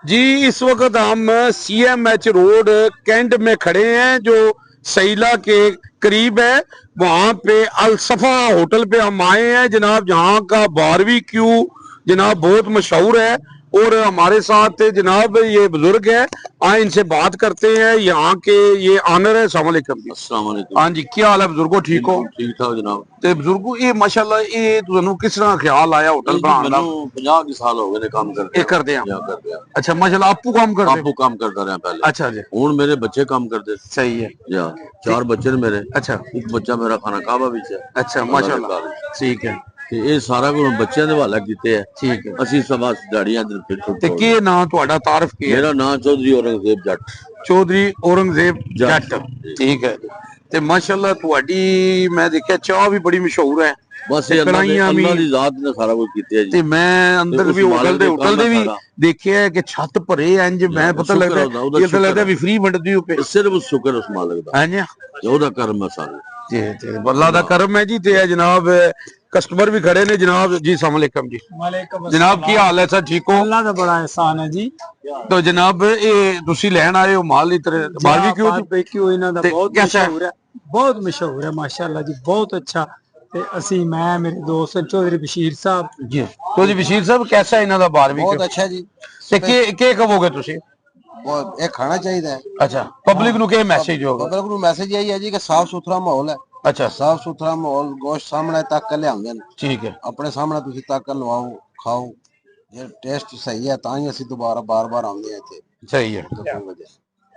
जी इस वक्त हम CMH रोड कैंट में खड़े हैं जो सैला के करीब है। वहां पे अलसफा होटल पे हम आए हैं जनाब। यहाँ का बारबेक्यू जनाब बहुत मशहूर है और हमारे साथ जनाब ये बुजुर्ग है। आए इनसे बात करते हैं। यहाँ के ये ऑनर है। अस्सलाम वालेकुम जी। अस्सलाम वालेकुम। हाँ जी, क्या हाल है बुजुर्गो? ठीक हो? ठीक ठाक जनाब। ਤੇ ਬਜ਼ੁਰਗੋ ਇਹ ਮਾਸ਼ਾਅੱਲਾ ਇਹ ਤੁਹਾਨੂੰ ਕਿਸ ਤਰ੍ਹਾਂ ਖਿਆਲ ਆਇਆ ਹੋਟਲ ਬਣਾਉਣ ਦਾ? ਮੈਨੂੰ 50 ਸਾਲ ਹੋ ਗਏ ਨੇ ਕੰਮ ਕਰਦੇ ਇਹ ਕਰਦੇ ਆ। ਕਰਦੇ ਆ। ਅੱਛਾ ਮਾਸ਼ਾਅੱਲਾ ਆਪੂ ਕੰਮ ਕਰਦੇ? ਆਪੂ ਕੰਮ ਕਰਦਾ ਰਿਹਾ ਪਹਿਲੇ। ਅੱਛਾ ਜੀ। ਹੁਣ ਮੇਰੇ ਬੱਚੇ ਕੰਮ ਕਰਦੇ। ਸਹੀ ਹੈ। ਜਾਂ 4 ਬੱਚੇ ਨੇ ਮੇਰੇ। ਅੱਛਾ ਇੱਕ ਬੱਚਾ ਮੇਰਾ ਖਾਨਾ ਕਾਬਾ ਵਿੱਚ ਹੈ। ਅੱਛਾ ਮਾਸ਼ਾਅੱਲਾ ਠੀਕ ਹੈ। ਤੇ ਇਹ ਸਾਰਾ ਕੁਝ ਬੱਚਿਆਂ ਦੇ ਹਵਾਲੇ ਕੀਤੇ ਹੈ। ਠੀਕ ਹੈ। ਅਸੀਂ ਸਭ ਦਿਹਾੜੀਆਂ ਦੇ ਫਿਰ ਤੇ ਕੀ ਨਾਂ ਤੁਹਾਡਾ? ਤਾਰਫ ਕੀ ਹੈ? ਮੇਰਾ ਨਾਮ ਚੌਧਰੀ ਔਰੰਗਜ਼ੇਬ ਜੱਟ। ਚੌਧਰੀ ਔਰੰਗਜ਼ੇਬ ਜੱਟ। ਠੀਕ ਹੈ। ਤੇ ਮਾਸ਼ਾਅੱਲਾ ਤੁਹਾਡੀ ਮੈਂ ਦੇਖਿਆ ਚਾਹ ਵੀ ਬੜੀ ਮਸ਼ਹੂਰ ਹੈ। ਬਸ ਇਹ ਅੱਲਾਹ ਦੀ ਜ਼ਾਤ ਨੇ ਸਾਰਾ ਕੁਝ ਕੀਤਾ ਜੀ। ਤੇ ਮੈਂ ਅੰਦਰ ਵੀ ਹੋਟਲ ਦੇ ਵੀ ਦੇਖਿਆ ਕਿ ਛੱਤ ਭਰੇ ਇੰਜ ਮੈਂ ਪਤਾ ਲੱਗਦਾ ਇਹ ਤਾਂ ਲੱਗਦਾ ਵੀ ਫ੍ਰੀ ਵੰਡਦੀ ਹੋ ਪਏ। ਸਿਰਫ ਸ਼ੁਕਰ ਉਸ ਮਾਲਕ ਦਾ। ਹਾਂਜੀ ਉਹਦਾ ਕਰਮ ਹੈ ਸਾਰਾ। जी जी अल्लाह का करम है जी। ते जनाब कस्टमर भी खड़े ने जनाब जी। अस्सलाम वालेकुम जी। जनाब की हाल है सर? ठीक हो? अल्लाह दा बड़ा एहसान है जी। तो जनाब ये तुसी लैन आए हो माल इधर बारबेक्यू इन्हां दा बहुत मशहूर है, बहुत मशहूर है माशाअल्लाह जी, बहुत अच्छा। ते असी मैं मेरे दोस्त चौधरी बशीर साहब जी। तो जी बशीर साहब कैसा है इन्हां दा बारबेक्यू? बहुत अच्छा जी। ते के कहोगे तुसी? ਇਹ ਖਾਣਾ ਚਾਹੀਦਾ ਹੈ। अच्छा पब्लिक नु के मैसेज होगा? ਪਬਲਿਕ ਨੂੰ ਮੈਸੇਜ ਇਹ ਹੈ ਜੀ ਕਿ ਸਾਫ ਸੁਥਰਾ ਮਾਹੌਲ ਹੈ। अच्छा ਸਾਫ ਸੁਥਰਾ ਮਾਹੌਲ ਗੋਸ਼ਤ ਸਾਹਮਣੇ ਤੱਕ ਲਿਆਉਂਦੇ ਨੇ। ठीक है। ਆਪਣੇ ਸਾਹਮਣੇ ਤੁਸੀਂ ਤੱਕ ਲਵਾਓ ਖਾਓ। ਜੇ ਟੇਸਟ ਸਹੀ ਹੈ ਤਾਂ ਹੀ ਅਸੀਂ ਦੁਬਾਰਾ ਬਾਰ-ਬਾਰ ਆਉਂਦੇ ਆ ਇੱਥੇ। सही है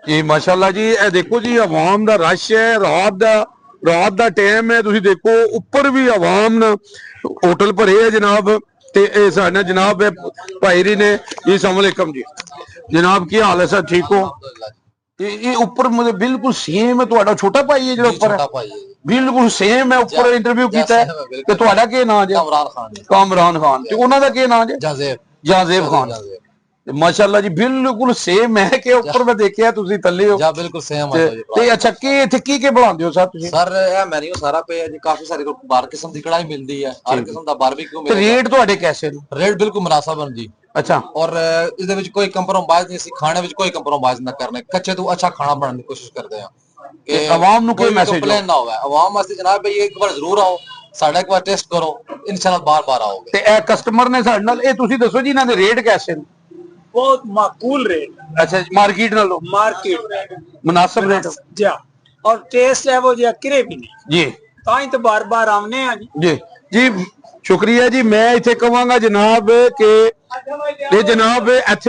जी माशाअल्लाह जी। ਇਹ ਦੇਖੋ ਜੀ ਆਵਾਮ ਦਾ ਰਸ਼ ਹੈ। ਰਾਤ ਦਾ ਟਾਈਮ ਹੈ। ਤੁਸੀਂ ਦੇਖੋ ਉੱਪਰ ਵੀ ਆਵਾਮ ਹੋਟਲ ਭਰੇ ਹੈ ਜਨਾਬ। ਤੇ ਇਹ ਸਾਡੇ ਜਨਾਬ ਭਾਈ ਰੀ ਨੇ ਜੀ। अस्सलाम वालेकुम जी। जनाब की हाल है सर? ठीक हो? ये ऊपर मुझे बिल्कुल सेम है। ਤੁਹਾਡਾ ਛੋਟਾ ਭਾਈ ਹੈ ਜਿਹੜਾ ਉੱਪਰ ਹੈ? ਬਿਲਕੁਲ ਸੇਮ ਹੈ। ਉੱਪਰ ਇੰਟਰਵਿਊ ਕੀਤਾ ਹੈ। ਤੇ ਤੁਹਾਡਾ ਕੀ ਨਾਮ ਹੈ? ਕਾਮਰਾਨ ਖਾਨ। ਤੇ ਉਹਨਾਂ ਦਾ ਕੀ ਨਾਮ ਹੈ? ਜਾਜ਼ੇਬ ਖਾਨ। ਤੇ ਮਾਸ਼ਾਅੱਲਾ ਜੀ ਬਿਲਕੁਲ ਸੇਮ ਹੈ ਕਿ ਉੱਪਰ ਮੈਂ ਦੇਖਿਆ ਤੁਸੀਂ ਥੱਲੇ ਹੋ। ਜਾਂ ਬਿਲਕੁਲ ਸੇਮ ਹੈ ਜੀ। ਤੇ ਅੱਛਾ ਕੀ ਇੱਥੇ ਕੀ ਬਣਾਉਂਦੇ ਹੋ ਸਰ ਤੁਸੀਂ? ਸਰ ਇਹ ਮੈਨੂ ਸਾਰਾ ਪਿਆ ਜੀ। ਕਾਫੀ ਸਾਰੇ ਕੋਲ ਬਾਰ ਕਿਸਮ ਦੀ ਕੜਾਈ ਮਿਲਦੀ ਹੈ। ਹਰ ਕਿਸਮ ਦਾ ਬਾਰਬੀਕਿਊ ਤੇ ਰੇਟ ਤੁਹਾਡੇ ਕੈਸੇ ਨੇ? ਰੇਟ ਬਿਲਕੁਲ ਮੁਨਾਸਬ ਹਨ ਜੀ। ਅੱਛਾ ਔਰ ਇਸ ਦੇ ਵਿੱਚ ਕੋਈ ਕੰਪਰੋਮਾਈਜ਼ ਨਹੀਂ। ਅਸੀਂ ਖਾਣੇ ਵਿੱਚ ਕੋਈ ਕੰਪਰੋਮਾਈਜ਼ ਨਾ ਕਰਨੇ। ਕੱਚੇ ਤੋਂ ਅੱਛਾ ਖਾਣਾ ਬਣਾਉਣ ਦੀ ਕੋਸ਼ਿਸ਼ ਕਰਦੇ ਹਾਂ ਕਿ ਆਵਾਮ ਨੂੰ ਕੋਈ ਮੈਸੇਜ ਕੰਪਲੇਨ ਨਾ ਹੋਵੇ। ਆਵਾਮ ਵਾਸਤੇ ਜਨਾਬ ਭਈ ਇੱਕ ਵਾਰ ਜ਼ਰੂਰ ਆਓ, ਸਾਡਾ ਇੱਕ ਵਾਰ ਟੈਸਟ ਕਰੋ, ਇਨਸ਼ਾਅੱਲਾ ਬਾਰ-ਬਾਰ ਆਓਗੇ। ਤੇ ਇਹ ਕਸਟਮਰ ਨੇ ਸਾਡੇ ਨਾਲ ਇਹ ਤੁਸੀਂ ਦੱਸੋ ਜੀ ਇਹਨਾਂ ਦੇ ਰੇਟ ਕੈਸੇ ਨੇ? बहुत माकूल रेट। अच्छा मार्केट नालों मार्केट मुनासिब रेट जा और टेस्ट है वो जी किरे भी नहीं जी। ताई तो बार-बार आने हैं जी जी शुक्रिया जी। मैं इथे कहवांगा जनाब के ये जनाब